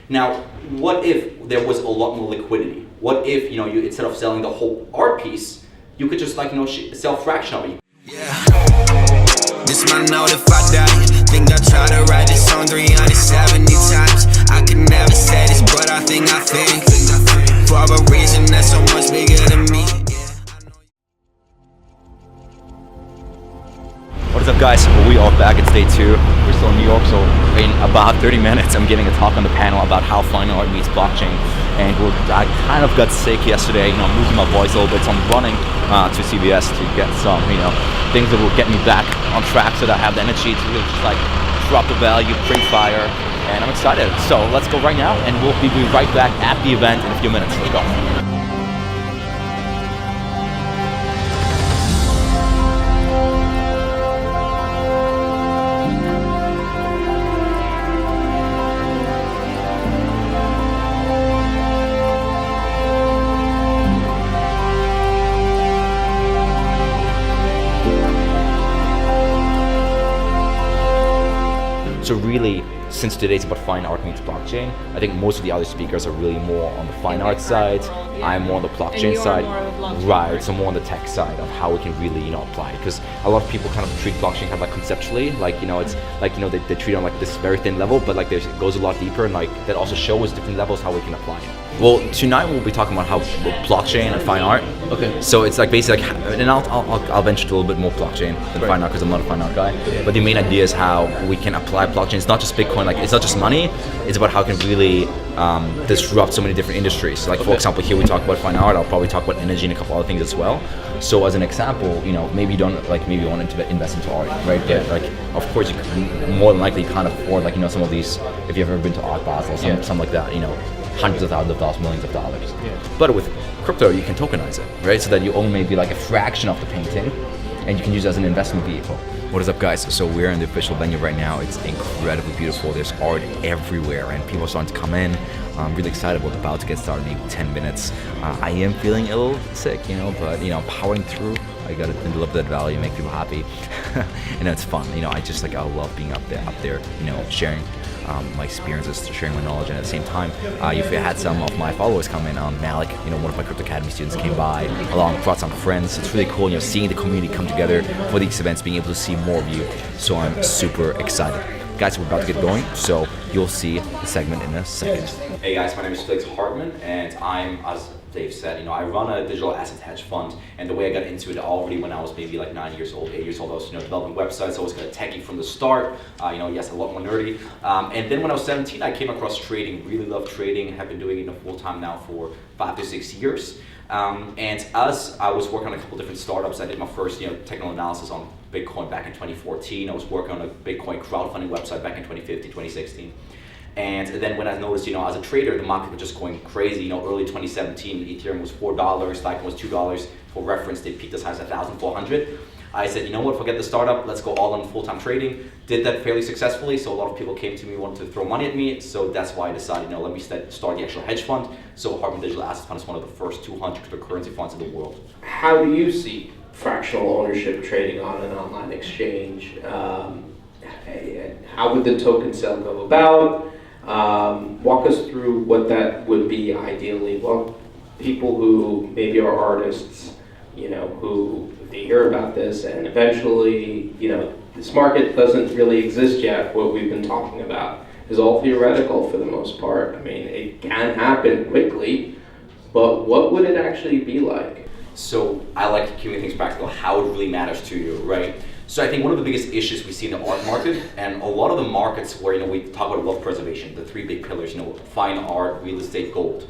Now, what if there was a lot more liquidity? What if, you instead of selling the whole art piece, you could just sell a fraction of it? This my note if I die. Think I try to write this song 370 times. I can never say this, but I think for a reason that's so much bigger than me. What is up, guys? We are back. It's day 2. We're still in New York, so in about 30 minutes I'm giving a talk on the panel about how fine art meets blockchain. And I kind of got sick yesterday, I'm losing my voice a little bit, so I'm running to CVS to get some, things that will get me back on track so that I have the energy to really just drop the value, bring fire, and I'm excited. So let's go right now, and we'll be right back at the event in a few minutes. Let's go. So really, since today's about fine art meets blockchain, I think most of the other speakers are really more on the fine art side. Yeah. I'm more on the blockchain side. More on the blockchain right, so more on the tech side of how we can really, apply it. Because a lot of people kind of treat blockchain kind of conceptually, it's they treat it on this very thin level, but it goes a lot deeper, and that also shows different levels how we can apply it. Well, tonight we'll be talking about how blockchain and fine art. Okay. So it's basically and I'll venture to a little bit more blockchain than fine art because I'm not a fine art guy. Yeah. But the main idea is how we can apply blockchain. It's not just Bitcoin. It's not just money. It's about how it can really disrupt so many different industries. For example, here we talk about fine art. I'll probably talk about energy and a couple other things as well. So as an example, maybe you don't maybe you want to invest into art, right? Yeah. But of course, you can, more than likely you can't afford some of these. If you've ever been to Art Basel, something like that, hundreds of thousands of dollars, millions of dollars. Yeah. But with crypto, you can tokenize it, right? So that you own maybe a fraction of the painting, and you can use it as an investment vehicle. What is up, guys? So we're in the official venue right now. It's incredibly beautiful. There's art everywhere, and people are starting to come in. I'm really excited. We're about to get started in 10 minutes. I am feeling a little sick, but powering through. I gotta deliver that value, make people happy, and it's fun. I love being up there, sharing my experiences, sharing my knowledge, and at the same time, you've had some of my followers come in. Malik, one of my Crypto Academy students, came by, brought some friends. It's really cool, seeing the community come together for these events, being able to see more of you. So I'm super excited. Guys, we're about to get going, so you'll see the segment in a second. Hey guys, my name is Felix Hartmann, and I'm, as Dave said, I run a digital asset hedge fund, and the way I got into it already when I was maybe 9 years old, 8 years old, I was developing websites. I was kind of techie from the start, yes, a lot more nerdy. And then when I was 17, I came across trading, really loved trading, have been doing it full time now for 5 to 6 years. And as I was working on a couple different startups, I did my first technical analysis on Bitcoin back in 2014. I was working on a Bitcoin crowdfunding website back in 2015, 2016. And then when I noticed, as a trader, the market was just going crazy. Early 2017, Ethereum was $4, Litecoin was $2. For reference, they peaked as high as 1,400. I said, forget the startup, let's go all on full-time trading. Did that fairly successfully, so a lot of people came to me, wanted to throw money at me, so that's why I decided, let me start the actual hedge fund. So Hartmann Digital Asset Fund is one of the first 200 cryptocurrency funds in the world. How do you see fractional ownership trading on an online exchange? How would the token sale go about? Walk us through what that would be ideally. Well, people who maybe are artists, who they hear about this, and eventually, this market doesn't really exist yet. What we've been talking about is all theoretical for the most part. I mean, it can happen quickly, but what would it actually be like? So I like keeping things practical, how it really matters to you, right? So I think one of the biggest issues we see in the art market, and a lot of the markets where we talk about wealth preservation, the 3 big pillars, fine art, real estate, gold.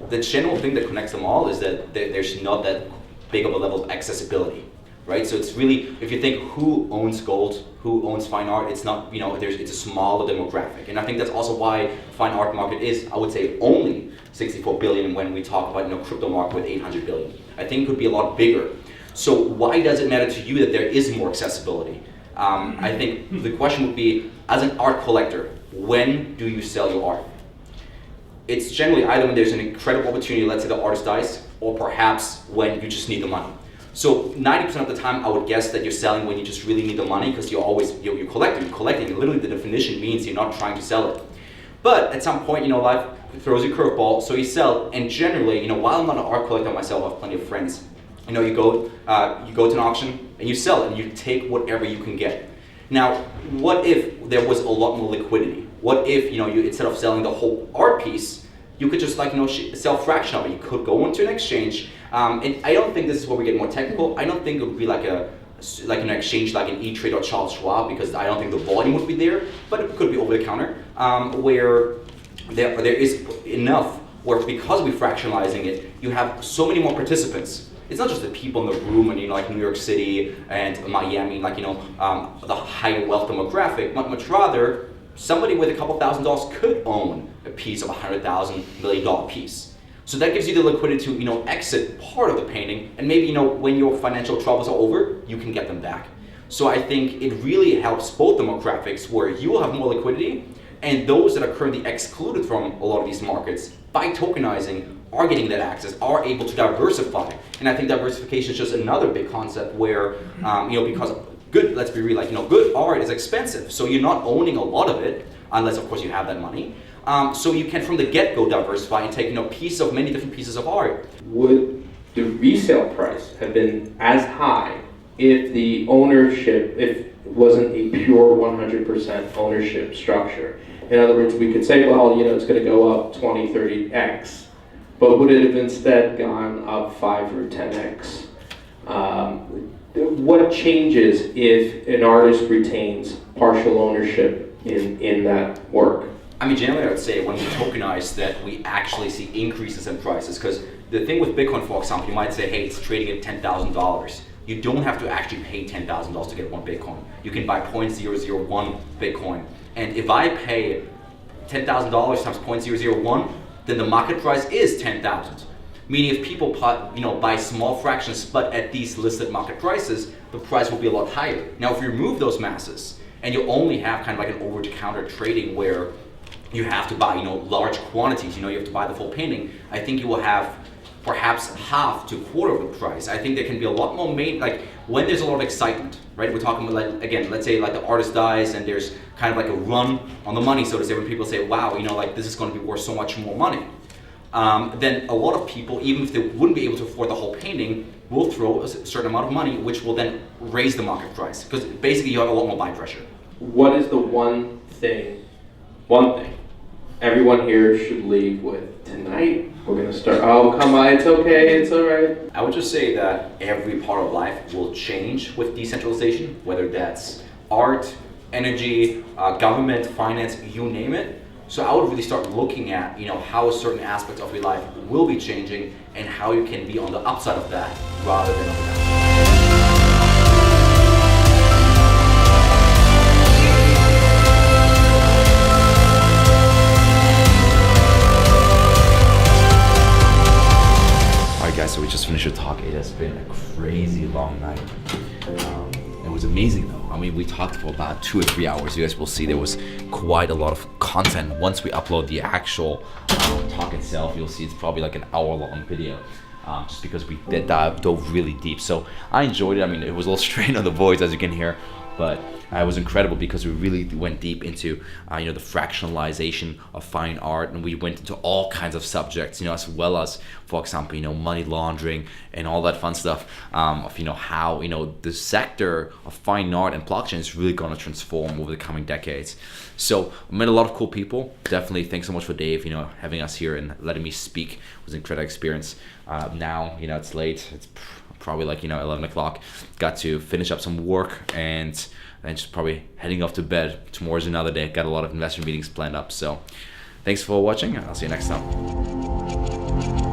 The general thing that connects them all is that there's not that big of a level of accessibility, right? So it's really, if you think who owns gold, who owns fine art, it's not, it's a smaller demographic. And I think that's also why fine art market is, I would say, only 64 billion when we talk about crypto market with 800 billion. I think it could be a lot bigger. So why does it matter to you that there is more accessibility? I think the question would be, as an art collector, when do you sell your art? It's generally either when there's an incredible opportunity, let's say the artist dies, or perhaps when you just need the money. So 90% of the time, I would guess that you're selling when you just really need the money, because you're collecting. Literally, the definition means you're not trying to sell it. But at some point, life throws you a curveball, so you sell. And generally, while I'm not an art collector myself, I have plenty of friends. You go to an auction and you sell it, and you take whatever you can get. Now, what if there was a lot more liquidity? What if you instead of selling the whole art piece, you could just sell a fraction of it? You could go into an exchange, and I don't think this is where we get more technical. I don't think it would be like an exchange like an E-Trade or Charles Schwab, because I don't think the volume would be there, but it could be over the counter, where there is enough where, because we're fractionalizing it, you have so many more participants. It's not just the people in the room and like New York City and Miami, the high wealth demographic, but much rather somebody with a couple $1,000s could own a piece of $100,000 million piece. So that gives you the liquidity to exit part of the painting, and maybe when your financial troubles are over, you can get them back. So I think it really helps both demographics, where you will have more liquidity, and those that are currently excluded from a lot of these markets by tokenizing are getting that access, are able to diversify. And I think diversification is just another big concept where, because good, let's be real, good art is expensive. So you're not owning a lot of it, unless of course you have that money. So you can from the get-go diversify and take many different pieces of art. Would the resale price have been as high if the ownership, if it wasn't a pure 100% ownership structure? In other words, we could say, well, it's going to go up 20, 30x. But would it have instead gone up 5 or 10x? What changes if an artist retains partial ownership in that work? Generally I would say when we tokenize that we actually see increases in prices, because the thing with Bitcoin, for example, you might say, hey, it's trading at $10,000. You don't have to actually pay $10,000 to get one Bitcoin. You can buy 0.001 Bitcoin. And if I pay $10,000 times 0.001, then the market price is 10,000. Meaning if people buy small fractions, but at these listed market prices, the price will be a lot higher. Now, if you remove those masses and you only have kind of like an over-the-counter trading where you have to buy large quantities, you have to buy the full painting, I think you will have perhaps half to quarter of the price. I think there can be a lot more when there's a lot of excitement, right? We're talking about let's say the artist dies and there's kind of like a run on the money, so to say, when people say, wow, this is going to be worth so much more money. Then a lot of people, even if they wouldn't be able to afford the whole painting, will throw a certain amount of money, which will then raise the market price, because basically you have a lot more buy pressure. What is the one thing everyone here should leave with tonight? We're going to start, oh, come on, it's okay, it's all right. I would just say that every part of life will change with decentralization, whether that's art, energy, government, finance, you name it. So I would really start looking at, how certain aspects of your life will be changing and how you can be on the upside of that rather than on the downside. So we just finished our talk. It has been a crazy long night. It was amazing though. We talked for about 2 or 3 hours. You guys will see there was quite a lot of content. Once we upload the actual talk itself, you'll see it's probably like an hour-long video. Just because we dove really deep. So I enjoyed it. It was a little strain on the voice, as you can hear, but it was incredible because we really went deep into the fractionalization of fine art, and we went into all kinds of subjects, as well as, for example, money laundering and all that fun stuff of how the sector of fine art and blockchain is really going to transform over the coming decades. So I met a lot of cool people. Definitely thanks so much for Dave, having us here and letting me speak. It was an incredible experience. Now it's late. It's probably 11 o'clock. Got to finish up some work and then just probably heading off to bed. Tomorrow's another day. Got a lot of investor meetings planned up. So thanks for watching. I'll see you next time.